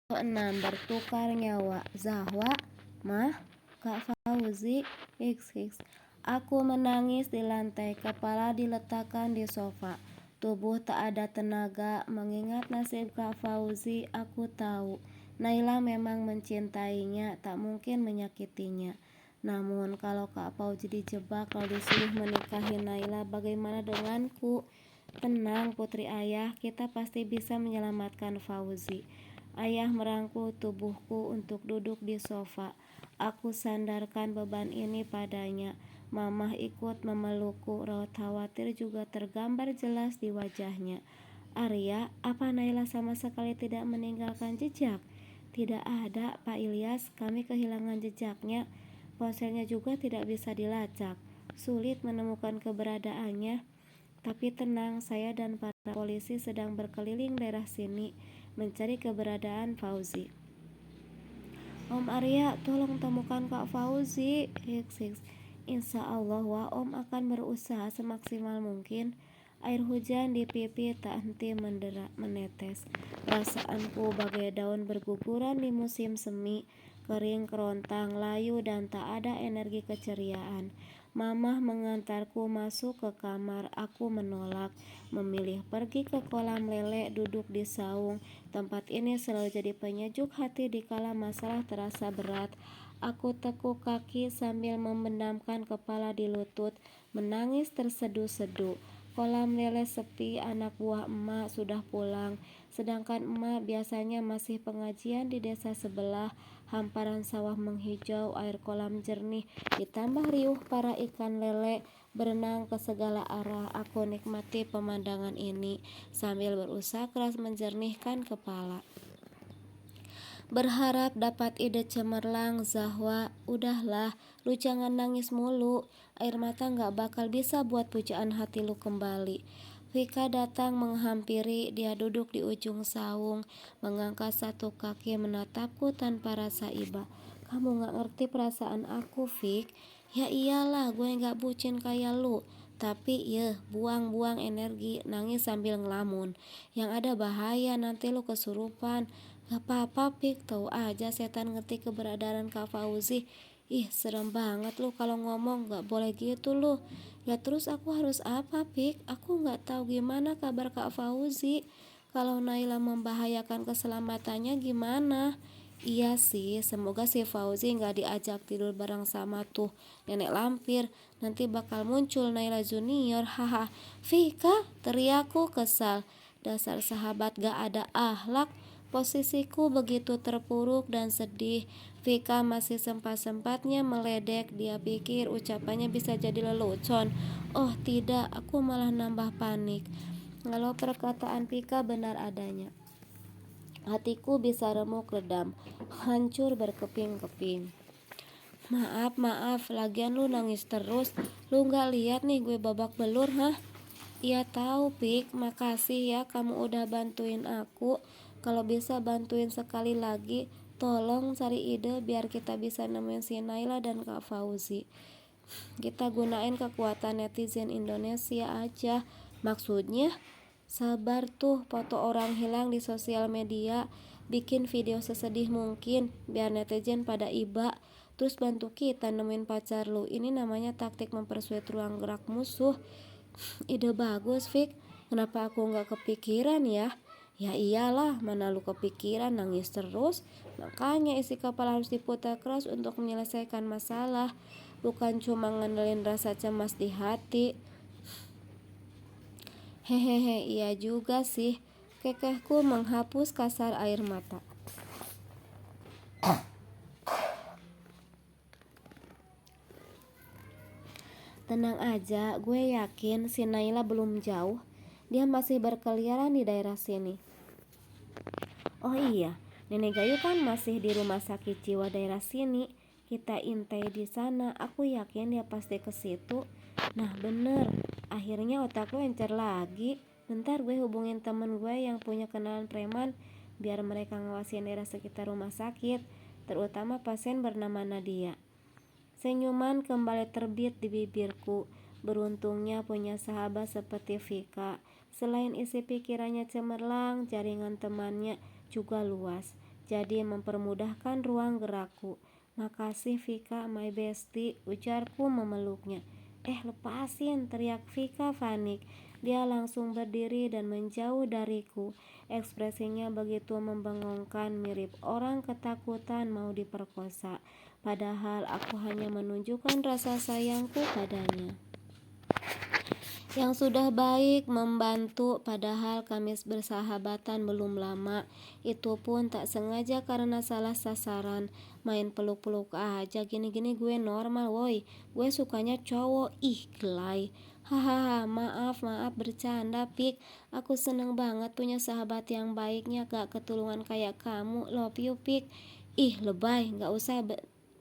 6. Bertukar nyawa. Zahwa, Mah, Kak Fauzi, XX. Aku menangis di lantai, kepala diletakkan di sofa. Tubuh tak ada tenaga. Mengingat nasib Kak Fauzi, aku tahu Naila memang mencintainya, tak mungkin menyakitinya. Namun kalau Kak Fauzi dijebak lalu disuruh menikahi Naila, bagaimana denganku? Tenang putri ayah, kita pasti bisa menyelamatkan Fauzi. Ayah merangkul tubuhku untuk duduk di sofa. Aku sandarkan beban ini padanya. Mamah ikut memelukku, raut khawatir juga tergambar jelas di wajahnya. Arya, apa Naila sama sekali tidak meninggalkan jejak? Tidak ada, Pak Ilyas, kami kehilangan jejaknya. Ponselnya juga tidak bisa dilacak. Sulit menemukan keberadaannya. Tapi tenang, saya dan para polisi sedang berkeliling daerah sini mencari keberadaan Fauzi. Om Arya, tolong temukan Kak Fauzi. Insya Allah wa Om akan berusaha semaksimal mungkin. Air hujan di pipi tak henti menetes. Perasaanku bagai daun berguguran di musim semi, kering, kerontang, layu, dan tak ada energi keceriaan. Mamah mengantarku masuk ke kamar. Aku menolak, memilih pergi ke kolam lele, duduk di saung. Tempat ini selalu jadi penyejuk hati dikala masalah terasa berat. Aku tekuk kaki sambil memendamkan kepala di lutut, menangis terseduh-seduh. Kolam lele sepi, anak buah emak sudah pulang, sedangkan emak biasanya masih pengajian di desa sebelah. Hamparan sawah menghijau, air kolam jernih, ditambah riuh para ikan lele berenang ke segala arah. Aku nikmati pemandangan ini sambil berusaha keras menjernihkan kepala. Berharap dapat ide cemerlang. Zahwa, udahlah, lu jangan nangis mulu. Air mata gak bakal bisa buat pujaan hati lu kembali. Vika datang menghampiri, dia duduk di ujung saung, mengangkat satu kaki menatapku tanpa rasa iba. Kamu gak ngerti perasaan aku, Vik. Ya iyalah, gue gak bucin kayak lu. Tapi buang-buang energi, nangis sambil ngelamun. Yang ada bahaya, nanti lu kesurupan. Gak apa-apa, Pik, tahu aja setan ngerti keberadaan Kak Fauzi. Ih, serem banget lu kalau ngomong, gak boleh gitu lu. Ya terus aku harus apa, Pik? Aku gak tahu gimana kabar Kak Fauzi. Kalau Naila membahayakan keselamatannya gimana? Iya sih, semoga si Fauzi gak diajak tidur bareng sama tuh nenek lampir. Nanti bakal muncul Naila Junior. Haha. Vika, teriakku kesal. Dasar sahabat gak ada akhlak. Posisiku begitu terpuruk dan sedih. Vika masih sempat-sempatnya meledek. Dia pikir ucapannya bisa jadi lelucon. Oh tidak, aku malah nambah panik. Kalau perkataan Vika benar adanya, hatiku bisa remuk redam, hancur berkeping-keping. Maaf, lagian lu nangis terus. Lu gak lihat nih gue babak belur, hah? Iya tahu, Pik, makasih ya kamu udah bantuin aku. Kalau bisa bantuin sekali lagi, tolong cari ide biar kita bisa nemuin si Naila dan Kak Fauzi. Kita gunain kekuatan netizen Indonesia aja. Maksudnya, sabar tuh, foto orang hilang di sosial media, bikin video sesedih mungkin biar netizen pada iba. Terus bantu kita nemuin pacar lu. Ini namanya taktik mempersulit ruang gerak musuh. Ide bagus, Fik. Kenapa aku gak kepikiran ya? Ya iyalah, mana lu kepikiran, nangis terus. Makanya isi kepala harus diputar keras untuk menyelesaikan masalah, bukan cuma ngandelin rasa cemas di hati. Hehehe, iya juga sih. Kekehku menghapus kasar air mata. Tenang aja, gue yakin si Naila belum jauh. Dia masih berkeliaran di daerah sini. Oh iya, Nenek Gayu kan masih di rumah sakit jiwa daerah sini. Kita intai di sana, aku yakin dia pasti ke situ. Nah bener, akhirnya otak lu encer lagi. Bentar gue hubungin temen gue yang punya kenalan preman, biar mereka ngawasin daerah sekitar rumah sakit, terutama pasien bernama Nadia. Senyuman kembali terbit di bibirku. Beruntungnya punya sahabat seperti Vika. Selain isi pikirannya cemerlang, jaringan temannya juga luas. jadi mempermudahkan ruang gerakku. Makasih Vika, my bestie, ujarku memeluknya. Lepasin, teriak Vika panik. Dia langsung berdiri dan menjauh dariku. Ekspresinya begitu membengongkan, mirip orang ketakutan mau diperkosa. Padahal aku hanya menunjukkan rasa sayangku padanya yang sudah baik membantu, padahal kami bersahabatan belum lama. Itu pun tak sengaja karena salah sasaran. Main peluk-peluk aja gini-gini gue normal woi. Gue sukanya cowok, gelai. Hahaha, maaf bercanda Pik. Aku seneng banget punya sahabat yang baiknya gak ketulungan kayak kamu. Love you Pik. Lebay, gak usah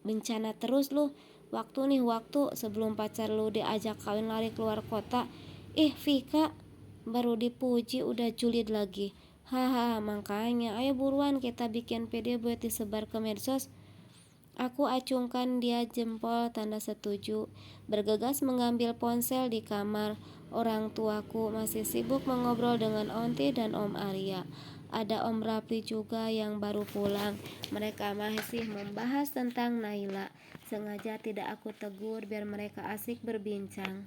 bencana terus lu. Waktu sebelum pacar lu diajak kawin lari keluar kota. Vika, baru dipuji udah julid lagi. Haha, makanya ayo buruan kita bikin video buat disebar ke medsos. Aku acungkan dia jempol tanda setuju. Bergegas mengambil ponsel di kamar. Orang tuaku masih sibuk mengobrol dengan Onti dan Om Arya. Ada Om Rapli juga yang baru pulang. Mereka masih membahas tentang Naila. Sengaja tidak aku tegur biar mereka asik berbincang.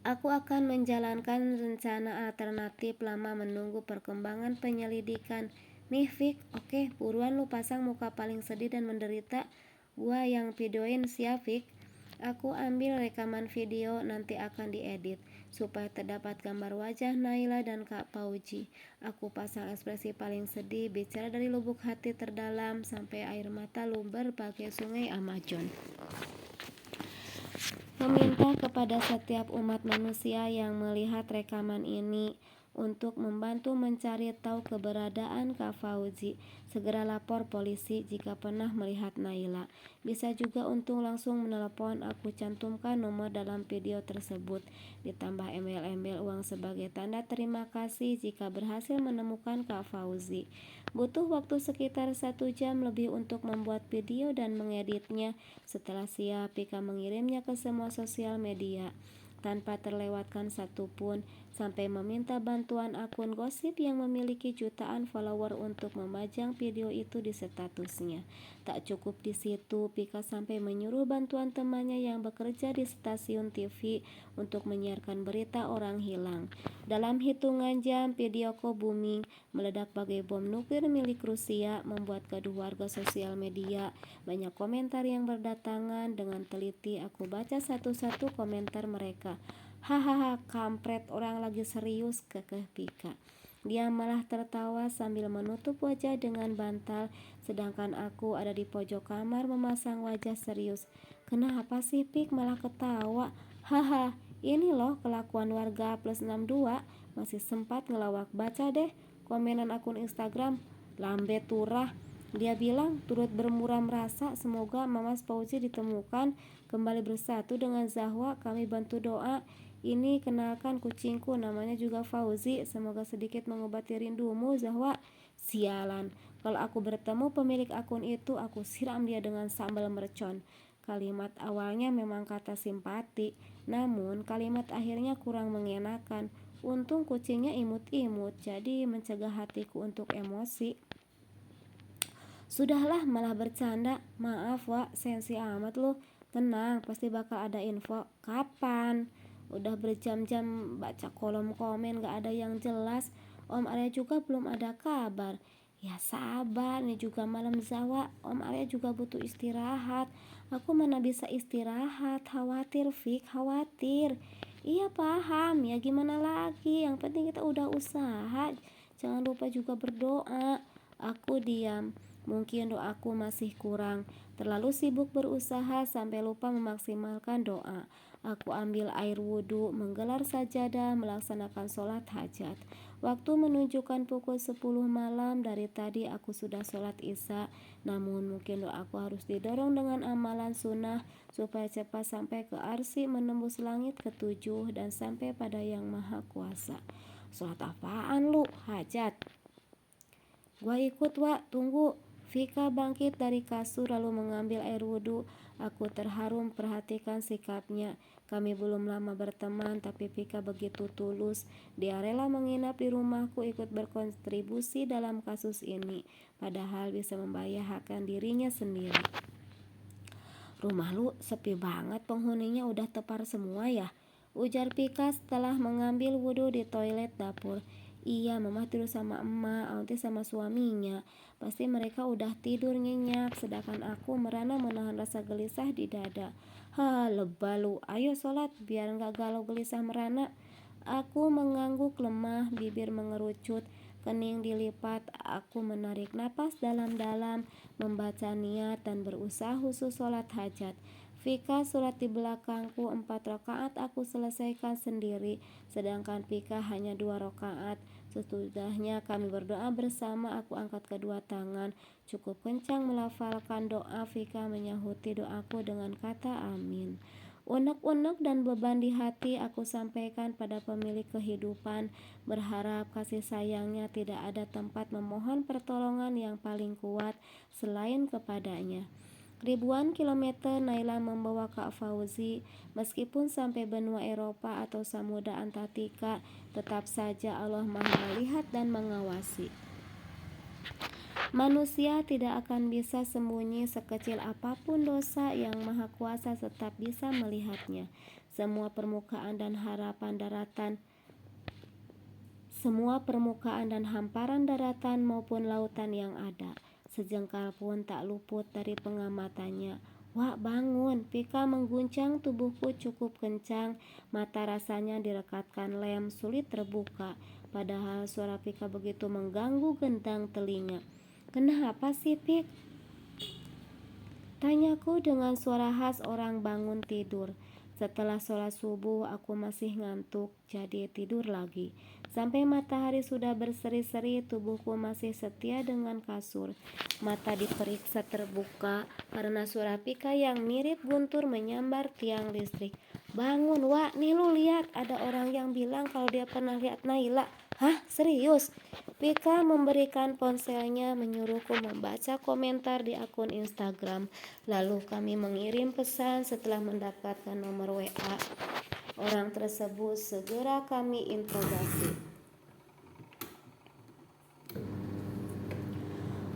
Aku akan menjalankan rencana alternatif lama menunggu perkembangan penyelidikan. Nih Fik, oke, buruan lu pasang muka paling sedih dan menderita. Gua yang videoin siap Fik. Aku ambil rekaman video, nanti akan diedit supaya terdapat gambar wajah Naila dan Kak Pauji. Aku pasang ekspresi paling sedih, bicara dari lubuk hati terdalam sampai air mata lumber bagai sungai Amazon. Meminta kepada setiap umat manusia yang melihat rekaman ini untuk membantu mencari tahu keberadaan Kak Fauzi. Segera lapor polisi jika pernah melihat Naila. Bisa juga untuk langsung menelepon, aku cantumkan nomor dalam video tersebut. Ditambah embel-embel uang sebagai tanda terima kasih jika berhasil menemukan Kak Fauzi. Butuh waktu sekitar 1 jam lebih untuk membuat video dan mengeditnya. Setelah siap, Pika mengirimnya ke semua sosial media tanpa terlewatkan satupun, sampai meminta bantuan akun gosip yang memiliki jutaan follower untuk memajang video itu di statusnya. Tak cukup di situ, Pika sampai menyuruh bantuan temannya yang bekerja di stasiun TV untuk menyiarkan berita orang hilang. Dalam hitungan jam, videoku booming, meledak bagai bom nuklir milik Rusia, membuat gaduh warga sosial media. Banyak komentar yang berdatangan. Dengan teliti aku baca satu-satu komentar mereka. Hahaha, kampret, orang lagi serius, kekeh Pika. Dia malah tertawa sambil menutup wajah dengan bantal, sedangkan aku ada di pojok kamar memasang wajah serius. Kenapa sih Pik malah ketawa? Haha, ini loh kelakuan warga plus 62. Masih sempat ngelawak, baca deh komenan akun Instagram Lambe Turah. Dia bilang turut bermuram rasa semoga Mamas Fauzi ditemukan kembali bersatu dengan Zahwa. Kami bantu doa. Ini kenalkan kucingku, namanya juga Fauzi. Semoga sedikit mengobati rindumu Zahwa. Sialan, kalau aku bertemu pemilik akun itu, aku siram dia dengan sambal mercon. Kalimat awalnya memang kata simpati, namun kalimat akhirnya kurang mengenakan. Untung kucingnya imut-imut, jadi mencegah hatiku untuk emosi. Sudahlah, malah bercanda. Maaf Wak, sensi amat lu. Tenang, pasti bakal ada info. Kapan? Udah berjam-jam baca kolom komen gak ada yang jelas. Om Arya juga belum ada kabar. Ya sabar, ini juga malam Zawa. Om Arya juga butuh istirahat. Aku mana bisa istirahat. Khawatir Fik, khawatir. Iya paham, ya gimana lagi. Yang penting kita udah usaha. Jangan lupa juga berdoa. Aku diam. Mungkin doaku masih kurang. Terlalu sibuk berusaha sampai lupa memaksimalkan doa. Aku ambil air wudhu, menggelar sajadah, melaksanakan sholat hajat. Waktu menunjukkan pukul 10 malam. Dari tadi aku sudah sholat isya. Namun mungkin doaku harus didorong dengan amalan sunnah supaya cepat sampai ke arsy, menembus langit ketujuh dan sampai pada yang maha kuasa. Sholat apaan lu? Hajat. Gua ikut Wak, tunggu. Vika bangkit dari kasur lalu mengambil air wudhu. Aku terharu perhatikan sikapnya. Kami belum lama berteman, tapi Vika begitu tulus. Dia rela menginap di rumahku, ikut berkontribusi dalam kasus ini, padahal bisa membahayakan dirinya sendiri. Rumah lu sepi banget, penghuninya udah tepar semua ya? Ujar Pika setelah mengambil wudhu di toilet dapur. Iya, mama tidur sama emak, Aunty sama suaminya. Pasti mereka udah tidur nyenyak, sedangkan aku merana menahan rasa gelisah di dada. Lebah lu, ayo sholat biar gak galau gelisah merana. Aku mengangguk lemah, bibir mengerucut, kening dilipat. Aku menarik napas dalam-dalam, membaca niat dan berusaha khusus sholat hajat. Vika sholat di belakangku 4 rakaat aku selesaikan sendiri, sedangkan Vika hanya 2 rakaat. Sesudahnya kami berdoa bersama, aku angkat kedua tangan, cukup kencang melafalkan doa. Vika menyahuti doaku dengan kata amin. Unek-unek dan beban di hati aku sampaikan pada pemilik kehidupan, berharap kasih sayangnya tidak ada tempat memohon pertolongan yang paling kuat selain kepadanya. Ribuan kilometer Naila membawa Kak Fauzi, meskipun sampai benua Eropa atau samudra Antartika, tetap saja Allah Maha melihat dan mengawasi. Manusia tidak akan bisa sembunyi, sekecil apapun dosa, yang Maha Kuasa tetap bisa melihatnya. Semua permukaan dan hamparan daratan maupun lautan yang ada, sejengkal pun tak luput dari pengamatannya. Wah, bangun! Vika mengguncang tubuhku cukup kencang, mata rasanya direkatkan lem, sulit terbuka. Padahal suara Vika begitu mengganggu gendang telinga. Kenapa sih, Pik? Tanyaku dengan suara khas orang bangun tidur. Setelah sholat subuh aku masih ngantuk, jadi tidur lagi. Sampai matahari sudah berseri-seri, tubuhku masih setia dengan kasur. Mata diperiksa terbuka karena suara Pika yang mirip guntur menyambar tiang listrik. Bangun, Wak, nih lu lihat, ada orang yang bilang kalau dia pernah lihat Naila. Hah, serius? Pika memberikan ponselnya, menyuruhku membaca komentar di akun Instagram. Lalu kami mengirim pesan. Setelah mendapatkan nomor WA orang tersebut, segera kami interogasi.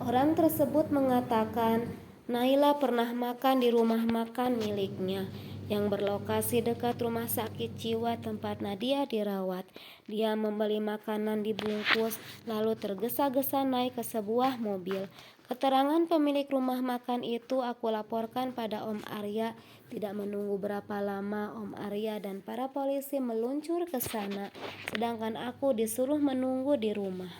Orang tersebut mengatakan Naila pernah makan di rumah makan miliknya yang berlokasi dekat rumah sakit jiwa tempat Nadia dirawat. Dia membeli makanan dibungkus lalu tergesa-gesa naik ke sebuah mobil. Keterangan pemilik rumah makan itu aku laporkan pada Om Arya. Tidak menunggu berapa lama, Om Arya dan para polisi meluncur ke sana, sedangkan aku disuruh menunggu di rumah.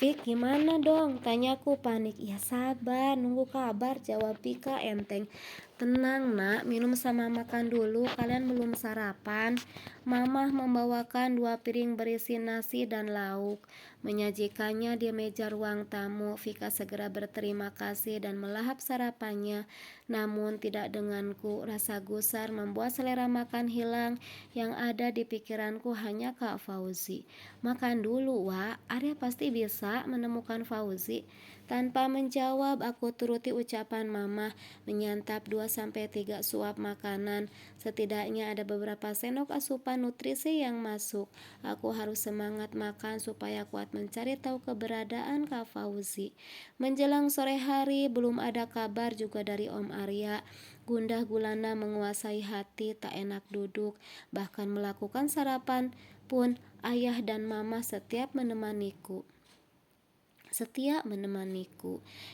Fik, gimana dong? Tanyaku panik. Ya sabar, nunggu kabar, jawab Pika enteng. Tenang nak, minum sama makan dulu, kalian belum sarapan. Mama membawakan 2 piring berisi nasi dan lauk, menyajikannya di meja ruang tamu. Vika segera berterima kasih dan melahap sarapannya, namun tidak denganku. Rasa gusar membuat selera makan hilang, yang ada di pikiranku hanya Kak Fauzi. Makan dulu, Wak, Arya pasti bisa menemukan Fauzi. Tanpa menjawab, aku turuti ucapan mama, menyantap 2-3 suap makanan. Setidaknya ada beberapa sendok asupan nutrisi yang masuk. Aku harus semangat makan supaya kuat mencari tahu keberadaan Kak Fauzi. Menjelang sore hari, belum ada kabar juga dari Om Arya. Gundah gulana menguasai hati, tak enak duduk, bahkan melakukan sarapan pun ayah dan mama setiap menemaniku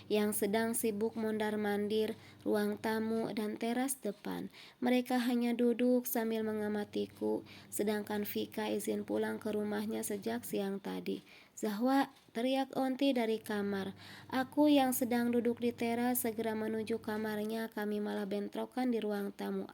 yang sedang sibuk mondar-mandir ruang tamu dan teras depan. Mereka hanya duduk sambil mengamatiku, sedangkan Vika izin pulang ke rumahnya sejak siang tadi. Zahwa, teriak Onti dari kamar. Aku yang sedang duduk di teras segera menuju kamarnya. Kami malah bentrokan di ruang tamu.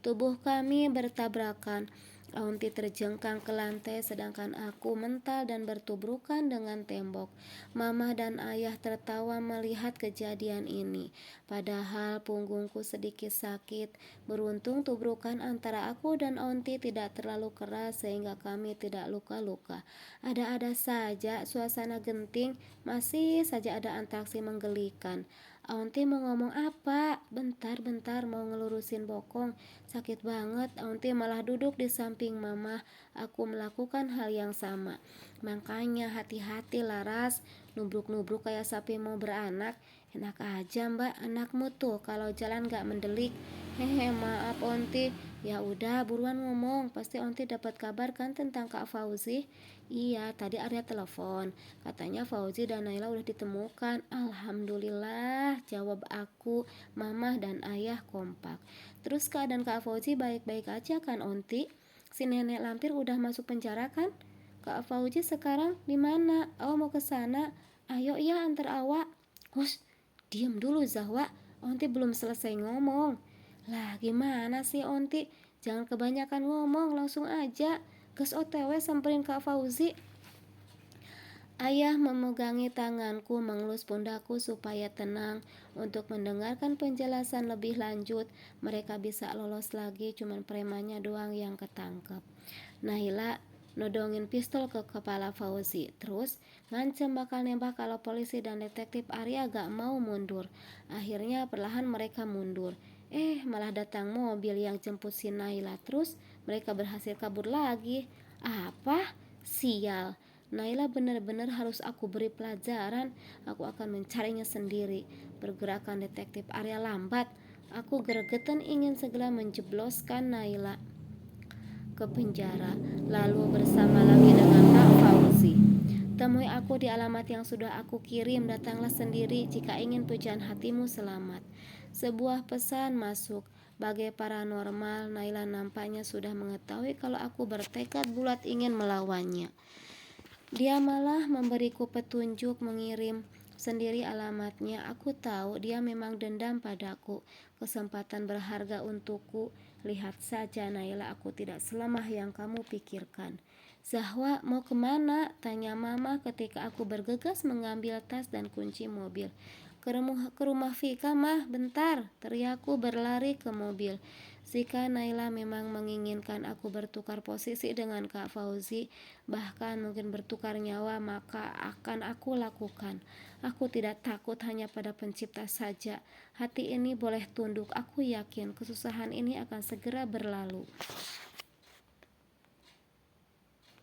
Tubuh kami bertabrakan. Aunty terjengkang ke lantai sedangkan aku mental dan bertubrukan dengan tembok. Mama dan ayah tertawa melihat kejadian ini. Padahal punggungku sedikit sakit. Beruntung tubrukan antara aku dan Aunty tidak terlalu keras sehingga kami tidak luka-luka. Ada-ada saja suasana genting, masih saja ada interaksi menggelikan. Aunty mau ngomong apa? Bentar-bentar mau ngelurusin bokong. Sakit banget, Aunty malah duduk di samping mama. Aku melakukan hal yang sama. Makanya hati-hati Laras, nubruk-nubruk kayak sapi mau beranak. Enak aja mbak, anakmu tuh kalau jalan gak mendelik. Hehe, maaf Aunty. Ya udah, buruan ngomong. Pasti Aunty dapat kabar kan tentang Kak Fauzi? Iya, tadi Arya telepon. Katanya Fauzi dan Naila udah ditemukan. Alhamdulillah, jawab aku. Mama dan ayah kompak. Terus keadaan Kak Fauzi baik-baik aja kan, Onti? Si nenek lampir udah masuk penjara kan? Kak Fauzi sekarang di mana? Oh, mau ke sana. Ayo ya antar awak. Hush, diam dulu Zahwa. Onti belum selesai ngomong. Lah, gimana sih Onti? Jangan kebanyakan ngomong, langsung aja. Gas OTW samperin Kak Fauzi. Ayah memegangi tanganku, mengelus pundakku supaya tenang. Untuk mendengarkan penjelasan lebih lanjut, mereka bisa lolos lagi, cuman premannya doang yang ketangkep. Naila nodongin pistol ke kepala Fauzi, terus ngancam bakal nembak kalau polisi dan detektif Arya gak mau mundur. Akhirnya perlahan mereka mundur. Malah datang mobil yang jemput si Naila, terus mereka berhasil kabur lagi. Apa? Sial. Naila benar-benar harus aku beri pelajaran. Aku akan mencarinya sendiri. Pergerakan detektif Arya lambat. Aku gregetan ingin segera menjebloskan Naila ke penjara, lalu bersama lagi dengan Kak Fauzi. Temui aku di alamat yang sudah aku kirim. Datanglah sendiri jika ingin pujaan hatimu selamat. Sebuah pesan masuk. Bagai paranormal, Naila nampaknya sudah mengetahui kalau aku bertekad bulat ingin melawannya. Dia malah memberiku petunjuk, mengirim sendiri alamatnya. Aku tahu dia memang dendam padaku. Kesempatan berharga untukku. Lihat saja Naila, aku tidak selemah yang kamu pikirkan. Zahwa, mau kemana? Tanya mama ketika aku bergegas mengambil tas dan kunci mobil. Ke rumah Vika mah, bentar, teriakku berlari ke mobil. Jika Naila memang menginginkan aku bertukar posisi dengan Kak Fauzi, bahkan mungkin bertukar nyawa, maka akan aku lakukan. Aku tidak takut hanya pada pencipta saja. Hati ini boleh tunduk, aku yakin kesusahan ini akan segera berlalu.